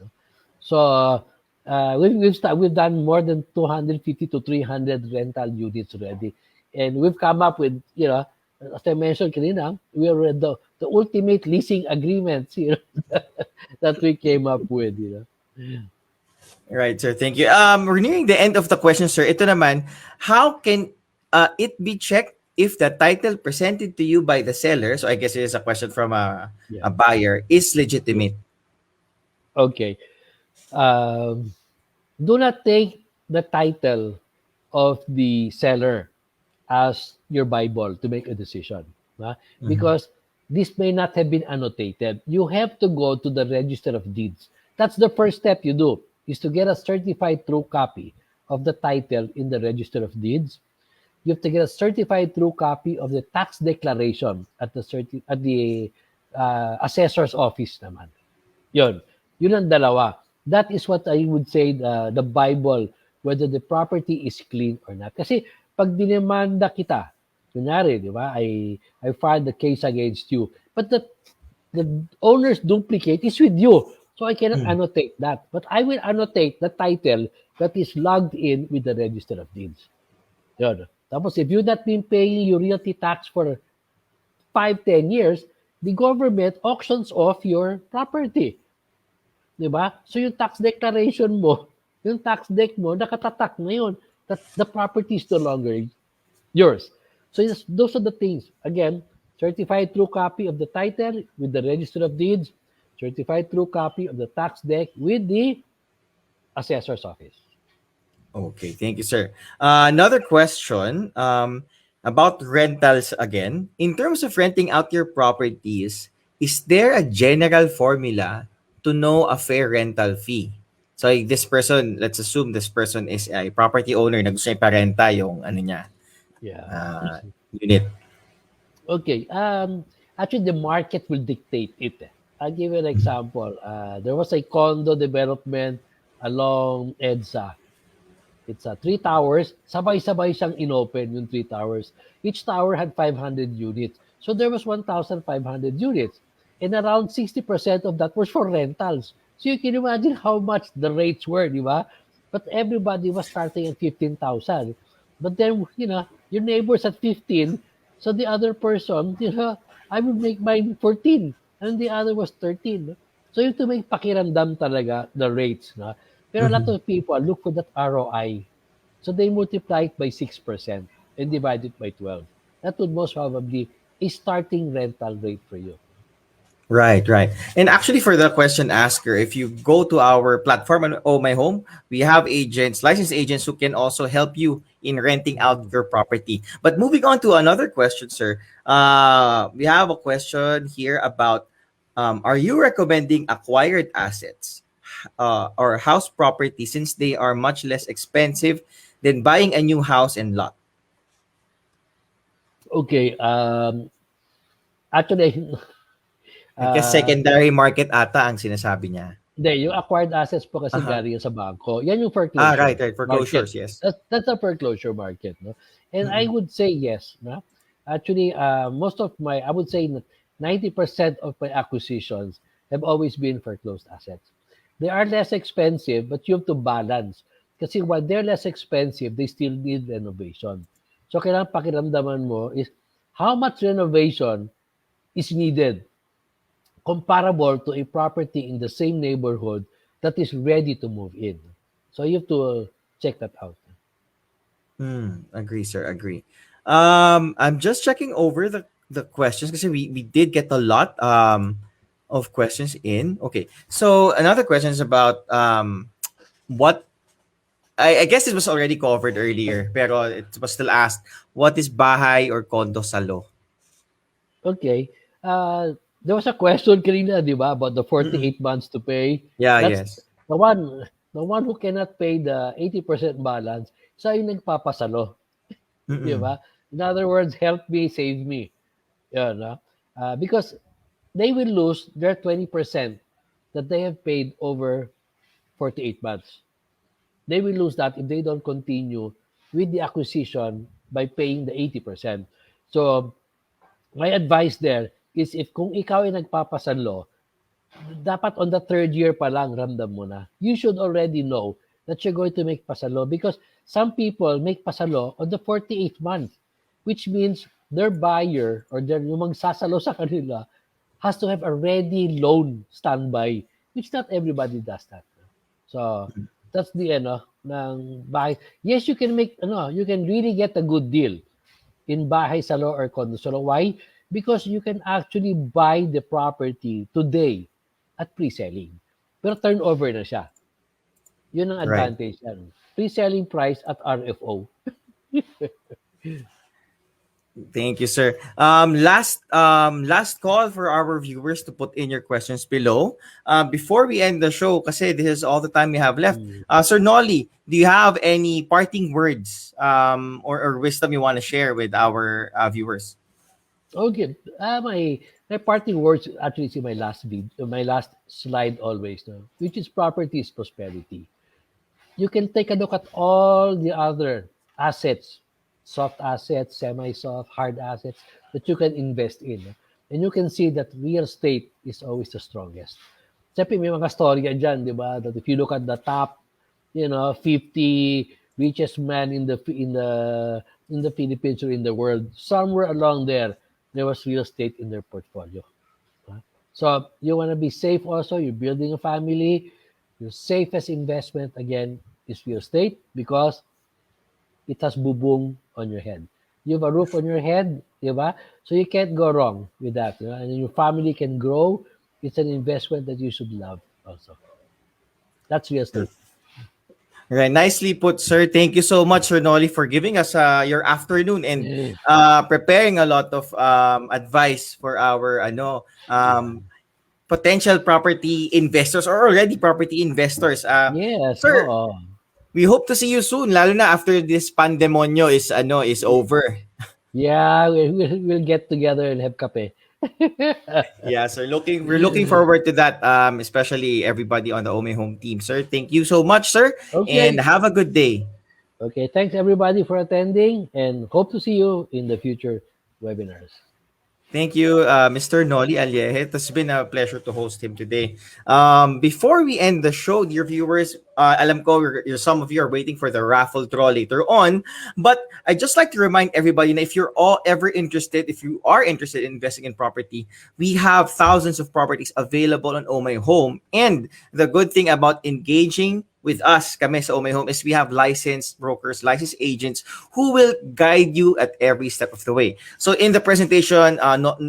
So we've done more than 250 to 300 rental units already. And we've come up with, as I mentioned kanina, we are the ultimate leasing agreements, that we came up with. Right, sir. Thank you. We're nearing the end of the question, sir. Ito naman, how can it be checked if the title presented to you by the seller, so I guess it is a question from Yeah. a buyer, is Yeah. legitimate? Okay. Um, do not take the title of the seller as your Bible to make a decision. Mhm. Because this may not have been annotated. You have to go to the Register of Deeds. That's the first step you do, is to get a certified true copy of the title in the Register of Deeds. you have to get a certified true copy of the tax declaration at the assessor's office naman. Yun. Yun ang dalawa. That is what I would say the Bible, whether the property is clean or not. Kasi pag dinemanda kita, kunyari, di ba, I filed the case against you, but the owner's duplicate is with you. So I cannot Mm. annotate that. But I will annotate the title that is logged in with the Register of Deeds. Yun. Tapos if you've not been paying your realty tax for 5, 10 years, the government auctions off your property. Di ba? So yung tax declaration mo, yung tax deck mo, nakatatak na yun. That the property is no longer yours. So yes, those are the things. Again, certified true copy of the title with the Register of Deeds, certified true copy of the tax deck with the assessor's office. Okay, thank you, sir. Another question about rentals again. In terms of renting out your properties, is there a general formula to know a fair rental fee? So like this person, let's assume this person is a property owner na gusto niya iparenta yung ano niya, Yeah. unit. Okay. Actually, the market will dictate it. I'll give you an example. There was a condo development along EDSA. It's 3 towers. Sabay-sabay siyang inopen yung 3 towers. Each tower had 500 units. So there was 1,500 units. And around 60% of that was for rentals. So you can imagine how much the rates were, di ba? But everybody was starting at 15,000. But then, your neighbors at 15. So the other person, I would make mine 14. And the other was 13. So you have to make pakiramdam talaga the rates. No? Pero a lot Mhm. of people look for that ROI. So they multiply it by 6% and divide it by 12. That would most probably a starting rental rate for you. Right, right. And actually, for the question asker, if you go to our platform on Oh My Home, we have agents, licensed agents who can also help you in renting out Mm. your property. But moving on to another question, sir. We have a question here about are you recommending acquired assets or house property since they are much less expensive than buying a new house and lot? Okay. Actually, I guess uh, secondary market ata ang sinasabi niya. hindi, yung acquired assets po kasi Uh-huh. galing sa bangko. Yan yung Ah, right, foreclosure right. market. Foreclosures, yes. That's a foreclosure market. No? And I Mm-mm. would say yes. No? Actually, I would say 90% of my acquisitions have always been foreclosed assets. They are less expensive, but you have to balance. Kasi while they're less expensive, they still need renovation. So kailangan pakiramdaman mo is how much renovation is needed comparable to a property in the same neighborhood that is ready to move in. So you have to check that out. Agree, sir. Agree. I'm just checking over the questions because we did get a lot of questions in. Okay, so another question is about what I guess it was already covered earlier, pero it was still asked. What is bahay or condo sa law? Okay. There was a question kanina, di ba, about the Mm-mm. 48 months to pay. Yeah. That's Yes. the one who cannot pay the 80% balance, siya yung nagpapasalo, di Mm-mm. ba? In other words, help me, save me. Yan, no? Because they will lose their 20% that they have paid over 48 months. They will lose that if they don't continue with the acquisition by paying the 80%. So, my advice there is if kung ikaw ay nagpapasalo, dapat on the third year pa lang ramdam mo na. You should already know that you're going to make pasalo because some people make pasalo on the 48th month, which means their buyer or yung magsasalo sa kanila has to have a ready loan standby, which not everybody does that. So, that's the ng bahay. Yes, you can really get a good deal in bahay salo or condo salo. Why? Because you can actually buy the property today at pre-selling. Pero turnover na siya. Yun ang Right. advantage yan. Pre-selling price at RFO. Thank you, sir. Last call for our viewers to put in your questions below. Before we end the show, kasi this is all the time we have left. Mm. Sir Nolly, do you have any parting words or wisdom you want to share with our viewers? Okay. My parting words actually is in my last my last slide always, no? Which is property is prosperity. You can take a look at all the other assets, soft assets, semi-soft, hard assets that you can invest in. No? And you can see that real estate is always the strongest. Siyempre, may mga storya dyan, di ba? That if you look at the top, 50 richest man in the Philippines or in the world, somewhere along there was real estate in their portfolio. So you want to be safe also. You're building a family. Your safest investment, again, is real estate because it has bubong on your head. You have a roof on your head, di ba? So you can't go wrong with that. And your family can grow. It's an investment that you should love also. That's real estate. Right, nicely put, sir. Thank you so much, Sir Nolly, for giving us your afternoon and Yeah. preparing a lot of advice for our Yeah. potential property investors or already property investors. Yes. Sir, Oo. we hope to see you soon, lalo na after this pandemonyo is over. Yeah, we'll get together and have kape. Yeah, sir. We're looking forward to that. Especially everybody on the Ome Home team, sir. Thank you so much, sir, and Okay. have a good day. Okay. Thanks everybody for attending and hope to see you in the future webinars. Thank you, Mr. Nolly Alieje. It has been a pleasure to host him today. Before we end the show, dear viewers, alam ko some of you are waiting for the raffle draw later on, but I just like to remind everybody that if you're all ever interested, if you are interested in investing in property, we have thousands of properties available on Oh My Home. And the good thing about engaging with us, kami sa Oh My Home, is we have licensed brokers, licensed agents who will guide you at every step of the way. So in the presentation,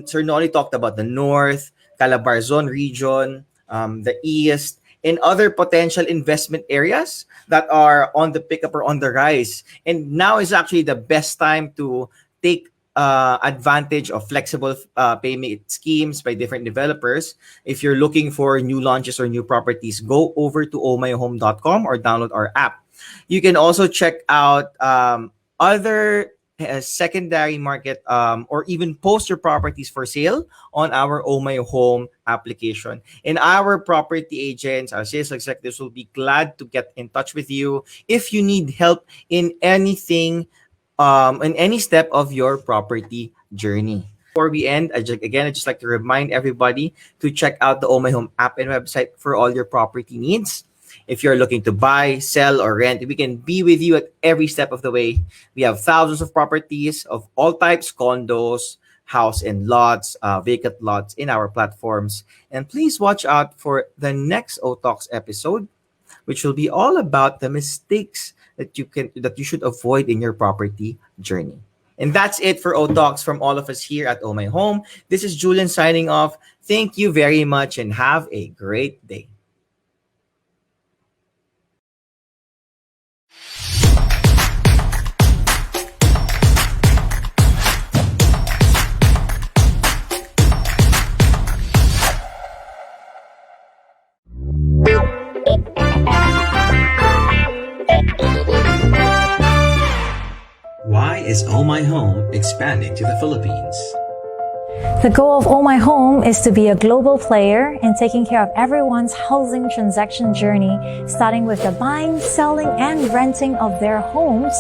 Sir Nolly talked about the North, Calabarzon region, the East, and other potential investment areas that are on the pickup or on the rise. And now is actually the best time to take advantage of flexible payment schemes by different developers. If you're looking for new launches or new properties, go over to ohmyhome.com or download our app. You can also check out other secondary market or even post your properties for sale on our Oh My Home application. And our property agents, our sales executives will be glad to get in touch with you if you need help in any step of your property journey. Before we end, I'd just like to remind everybody to check out the Oh My Home app and website for all your property needs. If you're looking to buy, sell, or rent, we can be with you at every step of the way. We have thousands of properties of all types, condos, house and lots, vacant lots in our platforms. And please watch out for the next Ohtalks episode, which will be all about the mistakes that you should avoid in your property journey. And that's it for O Talks from all of us here at Oh My Home. This is Julian signing off. Thank you very much and have a great day. Why is Oh My Home expanding to the Philippines? The goal of Oh My Home is to be a global player in taking care of everyone's housing transaction journey, starting with the buying, selling, and renting of their homes,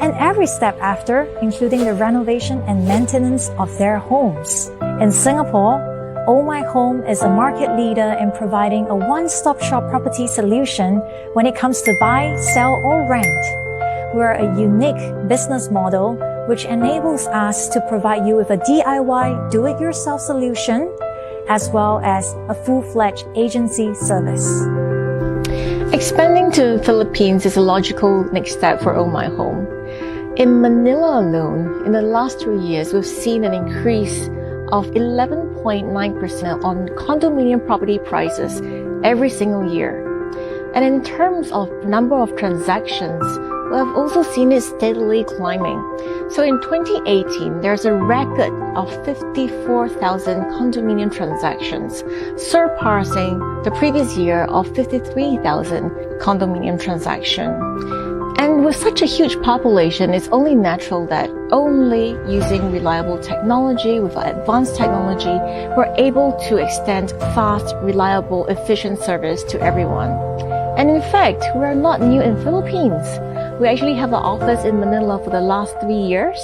and every step after, including the renovation and maintenance of their homes. In Singapore, Oh My Home is a market leader in providing a one-stop shop property solution when it comes to buy, sell, or rent. We're a unique business model which enables us to provide you with a DIY do-it-yourself solution as well as a full-fledged agency service. Expanding to the Philippines is a logical next step for Oh My Home. In Manila alone, in the last 3 years, we've seen an increase of 11.9% on condominium property prices every single year. And in terms of number of transactions, we have also seen it steadily climbing. So in 2018, there's a record of 54,000 condominium transactions, surpassing the previous year of 53,000 condominium transactions. And with such a huge population, it's only natural that only using reliable technology, with advanced technology, we're able to extend fast, reliable, efficient service to everyone. And in fact, we're not new in Philippines. We actually have an office in Manila for the last 3 years,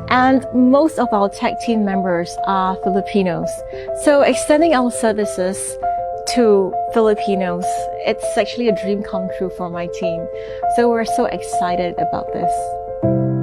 and most of our tech team members are Filipinos. So extending our services to Filipinos, it's actually a dream come true for my team. So we're so excited about this.